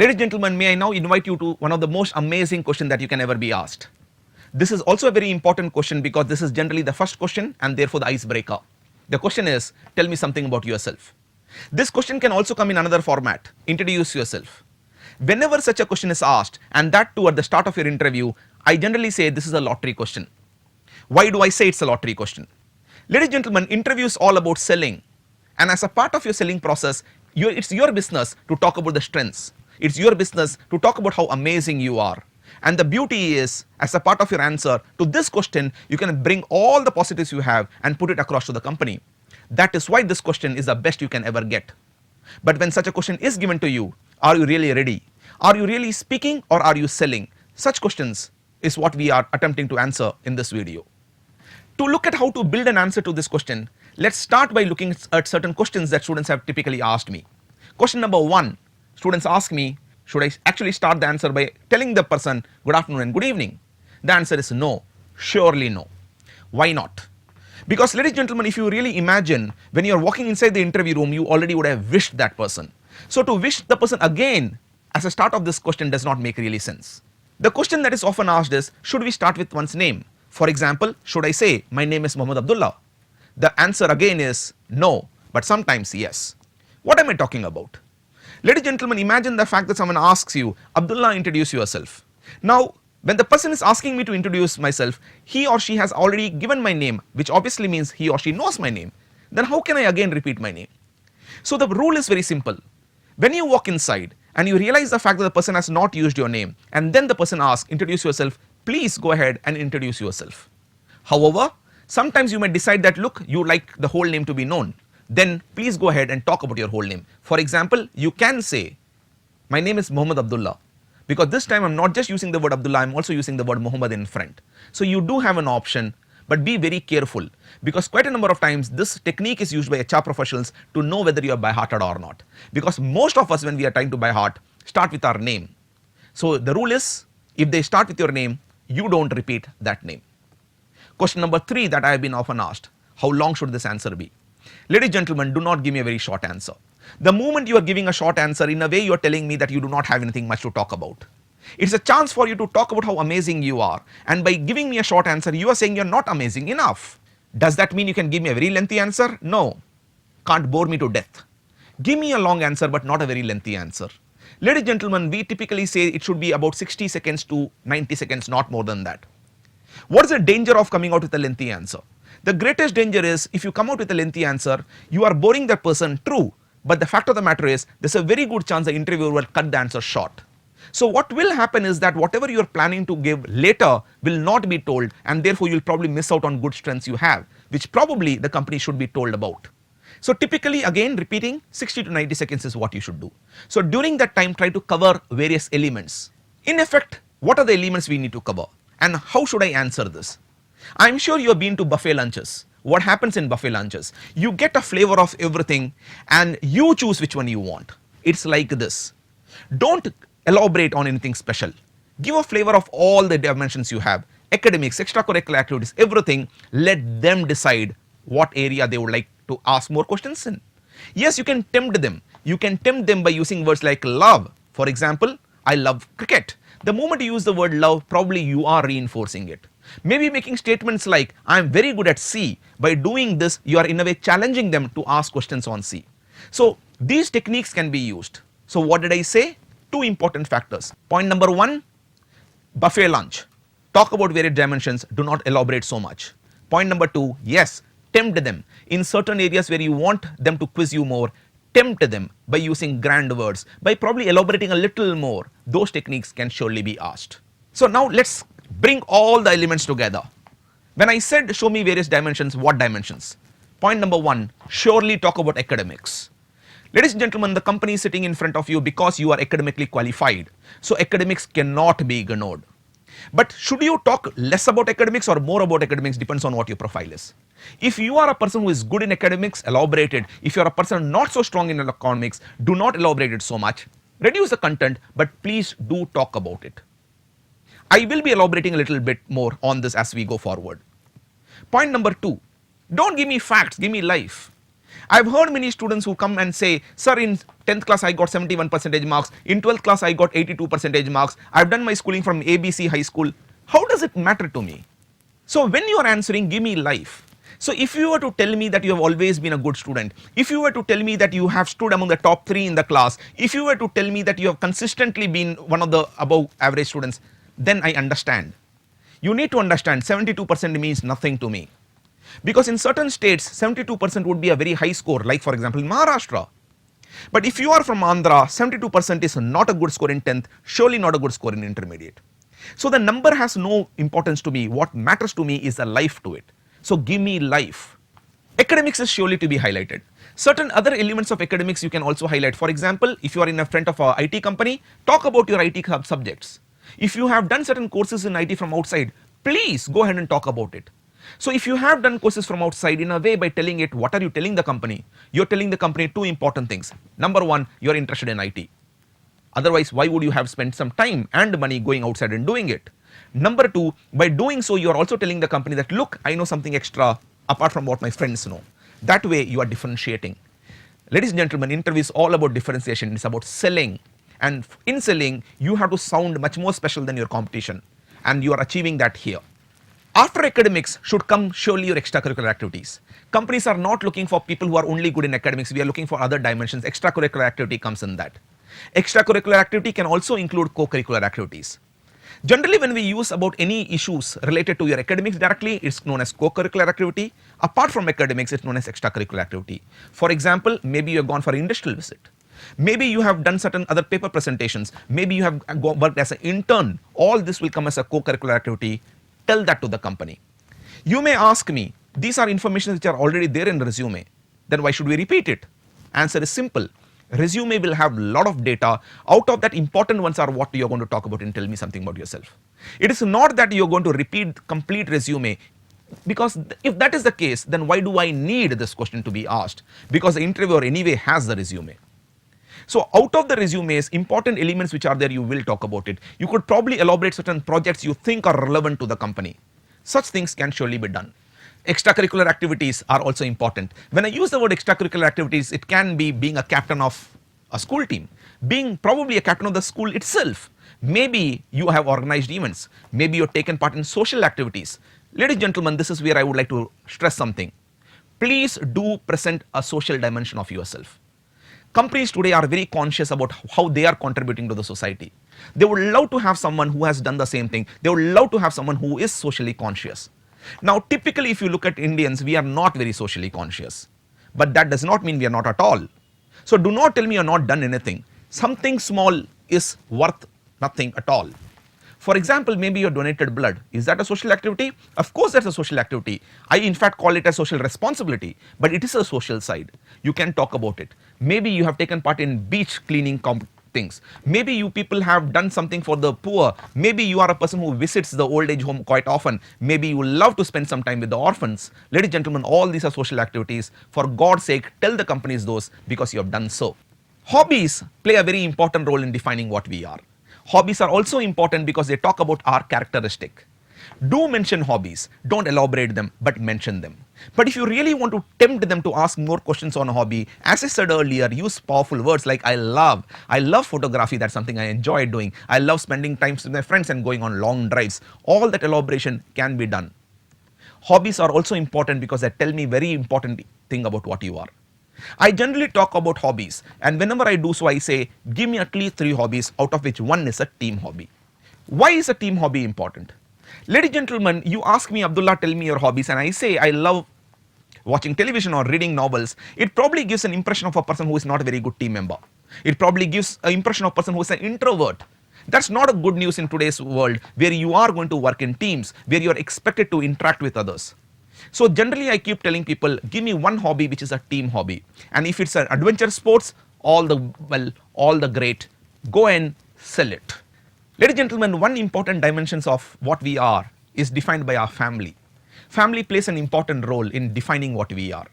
Ladies and gentlemen, may I now invite you to one of the most amazing questions that you can ever be asked. This is also a very important question because this is generally the first question and therefore the icebreaker. The question is, tell me something about yourself. This question can also come in another format, introduce yourself. Whenever such a question is asked, and that too at the start of your interview, I generally say this is a lottery question. Why do I say it's a lottery question? Ladies and gentlemen, interview is all about selling, and as a part of your selling process, it's your business to talk about the strengths. It's your business to talk about how amazing you are. And the beauty is, as a part of your answer to this question, you can bring all the positives you have and put it across to the company. That is why this question is the best you can ever get. But when such a question is given to you, are you really ready? Are you really speaking or are you selling? Such questions is what we are attempting to answer in this video. To look at how to build an answer to this question, let's start by looking at certain questions that students have typically asked me. Question number 1, students ask me, should I actually start the answer by telling the person good afternoon and good evening? The answer is no, surely no. Why not? Because ladies and gentlemen, if you really imagine when you are walking inside the interview room, you already would have wished that person. So to wish the person again as a start of this question does not make really sense. The question that is often asked is, should we start with one's name? For example, should I say my name is Muhammad Abdullah? The answer again is no, but sometimes yes. What am I talking about? Ladies and gentlemen, imagine the fact that someone asks you, Abdullah, introduce yourself. Now, when the person is asking me to introduce myself, he or she has already given my name, which obviously means he or she knows my name. Then how can I again repeat my name? So the rule is very simple. When you walk inside and you realize the fact that the person has not used your name, and then the person asks, introduce yourself, please go ahead and introduce yourself. However, sometimes you may decide that, look, you like the whole name to be known. Then please go ahead and talk about your whole name. For example, you can say, my name is Muhammad Abdullah, because this time I'm not just using the word Abdullah, I'm also using the word Muhammad in front. So you do have an option, but be very careful, because quite a number of times this technique is used by HR professionals to know whether you are by-hearted or not. Because most of us, when we are trying to by heart, start with our name. So the rule is, if they start with your name, you don't repeat that name. Question number 3 that I have been often asked, how long should this answer be? Ladies and gentlemen, do not give me a very short answer. The moment you are giving a short answer, in a way you are telling me that you do not have anything much to talk about. It's a chance for you to talk about how amazing you are, and by giving me a short answer, you are saying you're not amazing enough. Does that mean you can give me a very lengthy answer? No. Can't bore me to death. Give me a long answer but not a very lengthy answer. Ladies and gentlemen, we typically say it should be about 60 seconds to 90 seconds, not more than that. What is the danger of coming out with a lengthy answer? The greatest danger is, if you come out with a lengthy answer, you are boring that person, true, but the fact of the matter is, there's a very good chance the interviewer will cut the answer short. So what will happen is that whatever you are planning to give later will not be told, and therefore you'll probably miss out on good strengths you have, which probably the company should be told about. So typically, again repeating, 60 to 90 seconds is what you should do. So during that time, try to cover various elements. In effect, what are the elements we need to cover, and how should I answer this? I'm sure you have been to buffet lunches. What happens in buffet lunches? You get a flavor of everything and you choose which one you want. It's like this. Don't elaborate on anything special. Give a flavor of all the dimensions you have. Academics, extracurricular activities, everything. Let them decide what area they would like to ask more questions in. Yes, you can tempt them. You can tempt them by using words like love. For example, I love cricket. The moment you use the word love, probably you are reinforcing it. Maybe making statements like, I am very good at C. By doing this, you are in a way challenging them to ask questions on C. So these techniques can be used. So what did I say? 2 important factors. Point number 1, buffet lunch. Talk about various dimensions, do not elaborate so much. Point number 2, yes, tempt them. In certain areas where you want them to quiz you more, tempt them by using grand words, by probably elaborating a little more. Those techniques can surely be asked. So now let's bring all the elements together. When I said show me various dimensions, what dimensions? Point number 1, surely talk about academics. Ladies and gentlemen, the company is sitting in front of you because you are academically qualified. So academics cannot be ignored. But should you talk less about academics or more about academics depends on what your profile is. If you are a person who is good in academics, elaborate it. If you are a person not so strong in economics, do not elaborate it so much. Reduce the content, but please do talk about it. I will be elaborating a little bit more on this as we go forward. Point number 2, don't give me facts, give me life. I've heard many students who come and say, sir, in 10th class I got 71% marks, in 12th class I got 82% marks, I've done my schooling from ABC high school. How does it matter to me? So when you are answering, give me life. So if you were to tell me that you have always been a good student, if you were to tell me that you have stood among the top 3 in the class, if you were to tell me that you have consistently been one of the above average students, then I understand. You need to understand 72% means nothing to me. Because in certain states, 72% would be a very high score, like for example in Maharashtra. But if you are from Andhra, 72% is not a good score in 10th, surely not a good score in intermediate. So the number has no importance to me. What matters to me is the life to it. So give me life. Academics is surely to be highlighted. Certain other elements of academics you can also highlight. For example, if you are in a front of a IT company, talk about your IT subjects. If you have done certain courses in IT from outside, please go ahead and talk about it. So if you have done courses from outside, in a way, by telling it, what are you telling the company? You're telling the company 2 important things. Number 1, you're interested in IT. Otherwise, why would you have spent some time and money going outside and doing it? Number 2, by doing so, you are also telling the company that, look, I know something extra apart from what my friends know. That way, you are differentiating. Ladies and gentlemen, interview is all about differentiation. It's about selling. And in selling, you have to sound much more special than your competition. And you are achieving that here. After academics should come surely your extracurricular activities. Companies are not looking for people who are only good in academics. We are looking for other dimensions. Extracurricular activity comes in that. Extracurricular activity can also include co-curricular activities. Generally, when we use about any issues related to your academics directly, it's known as co-curricular activity. Apart from academics, it's known as extracurricular activity. For example, maybe you have gone for an industrial visit. Maybe you have done certain other paper presentations. Maybe you have worked as an intern. All this will come as a co-curricular activity. Tell that to the company. You may ask me, these are information which are already there in the resume. Then why should we repeat it? Answer is simple. Resume will have a lot of data. Out of that, important ones are what you're going to talk about and tell me something about yourself. It is not that you're going to repeat complete resume, because if that is the case, then why do I need this question to be asked? Because the interviewer anyway has the resume. So out of the resumes, important elements which are there, you will talk about it. You could probably elaborate certain projects you think are relevant to the company. Such things can surely be done. Extracurricular activities are also important. When I use the word extracurricular activities, it can be being a captain of a school team, being probably a captain of the school itself. Maybe you have organized events. Maybe you've taken part in social activities. Ladies and gentlemen, this is where I would like to stress something. Please do present a social dimension of yourself. Companies today are very conscious about how they are contributing to the society. They would love to have someone who has done the same thing. They would love to have someone who is socially conscious. Now, typically, if you look at Indians, we are not very socially conscious. But that does not mean we are not at all. So do not tell me you have not done anything. Something small is worth nothing at all. For example, maybe you donated blood. Is that a social activity? Of course, that's a social activity. I in fact call it a social responsibility, but it is a social side. You can talk about it. Maybe you have taken part in beach cleaning things. Maybe you people have done something for the poor. Maybe you are a person who visits the old age home quite often. Maybe you love to spend some time with the orphans. Ladies and gentlemen, all these are social activities. For God's sake, tell the companies those, because you have done so. Hobbies play a very important role in defining what we are. Hobbies are also important because they talk about our characteristic. Do mention hobbies, don't elaborate them, but mention them. But if you really want to tempt them to ask more questions on a hobby, as I said earlier, use powerful words like I love photography, that's something I enjoy doing. I love spending time with my friends and going on long drives. All that elaboration can be done. Hobbies are also important because they tell me very important thing about what you are. I generally talk about hobbies, and whenever I do so, I say, give me at least 3 hobbies, out of which one is a team hobby. Why is a team hobby important? Ladies and gentlemen, you ask me, Abdullah, tell me your hobbies, and I say I love watching television or reading novels. It probably gives an impression of a person who is not a very good team member. It probably gives an impression of a person who is an introvert. That's not a good news in today's world, where you are going to work in teams, where you are expected to interact with others. So generally, I keep telling people, give me one hobby which is a team hobby. And if it's an adventure sports, all the great, go and sell it. Ladies and gentlemen, one important dimensions of what we are is defined by our family. Family plays an important role in defining what we are.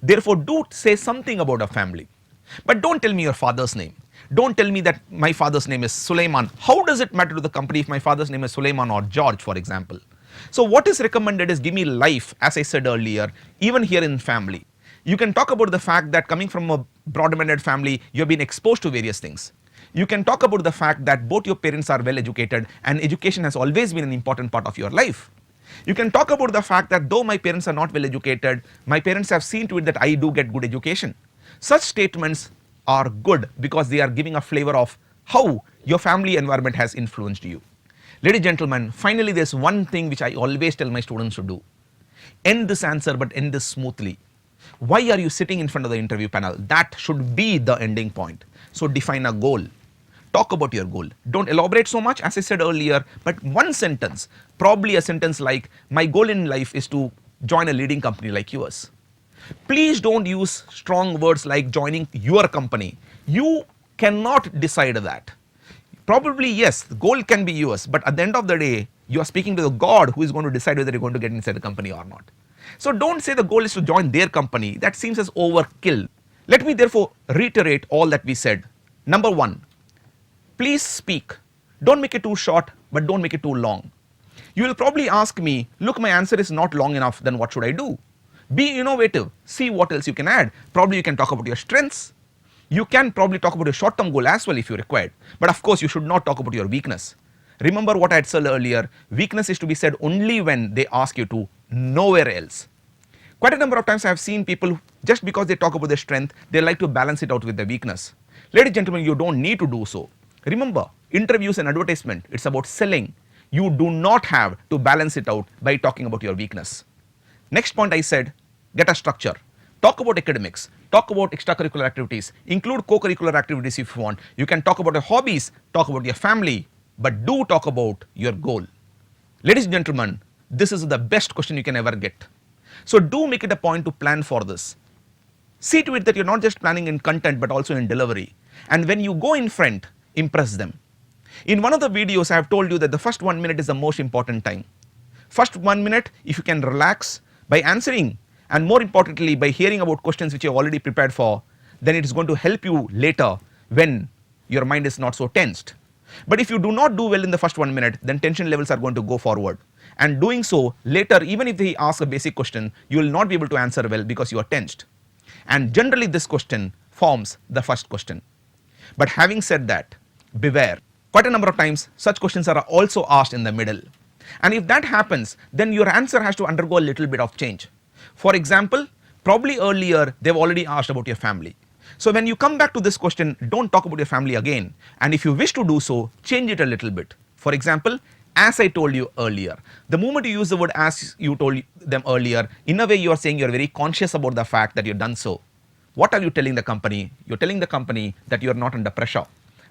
Therefore, do say something about a family. But don't tell me your father's name. Don't tell me that my father's name is Sulaiman. How does it matter to the company if my father's name is Sulaiman or George, for example? So what is recommended is give me life, as I said earlier, even here in family. You can talk about the fact that coming from a broad-minded family, you have been exposed to various things. You can talk about the fact that both your parents are well educated and education has always been an important part of your life. You can talk about the fact that though my parents are not well educated, my parents have seen to it that I do get good education. Such statements are good because they are giving a flavor of how your family environment has influenced you. Ladies and gentlemen, finally there's one thing which I always tell my students to do. End this answer but end this smoothly. Why are you sitting in front of the interview panel? That should be the ending point. So define a goal. Talk about your goal. Don't elaborate so much as I said earlier, but one sentence, probably a sentence like, my goal in life is to join a leading company like yours. Please don't use strong words like joining your company. You cannot decide that. Probably yes, the goal can be yours, but at the end of the day, you are speaking to the God who is going to decide whether you're going to get inside the company or not. So don't say the goal is to join their company. That seems as overkill. Let me therefore reiterate all that we said. Number one, please speak. Don't make it too short, but don't make it too long. You will probably ask me, look, my answer is not long enough, then what should I do? Be innovative. See what else you can add. Probably you can talk about your strengths. You can probably talk about your short-term goal as well if you required. But of course, you should not talk about your weakness. Remember what I had said earlier, weakness is to be said only when they ask you to, nowhere else. Quite a number of times I have seen people, just because they talk about their strength, they like to balance it out with their weakness. Ladies and gentlemen, you don't need to do so. Remember, interviews and advertisement, it's about selling. You do not have to balance it out by talking about your weakness. Next point I said, get a structure. Talk about academics, talk about extracurricular activities, include co-curricular activities if you want. You can talk about your hobbies, talk about your family, but do talk about your goal. Ladies and gentlemen, this is the best question you can ever get. So do make it a point to plan for this. See to it that you're not just planning in content but also in delivery. And when you go in front, impress them. In one of the videos I have told you that the first 1 minute is the most important time. First 1 minute, if you can relax by answering and more importantly by hearing about questions which you have already prepared for, then it is going to help you later when your mind is not so tensed. But if you do not do well in the first 1 minute, then tension levels are going to go forward. And doing so later, even if they ask a basic question, you will not be able to answer well because you are tensed. And generally this question forms the first question. But having said that, beware. Quite a number of times such questions are also asked in the middle. And if that happens, then your answer has to undergo a little bit of change. For example, probably earlier they've already asked about your family. So when you come back to this question, don't talk about your family again. And if you wish to do so, change it a little bit. For example, as I told you earlier, the moment you use the word as you told them earlier, in a way you are saying you are very conscious about the fact that you've done so. What are you telling the company? You're telling the company that you are not under pressure.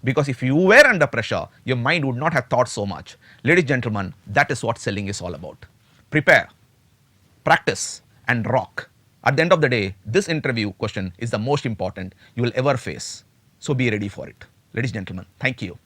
Because if you were under pressure, your mind would not have thought so much. Ladies and gentlemen, that is what selling is all about. Prepare, practice, and rock. At the end of the day, this interview question is the most important you will ever face. So be ready for it. Ladies and gentlemen, thank you.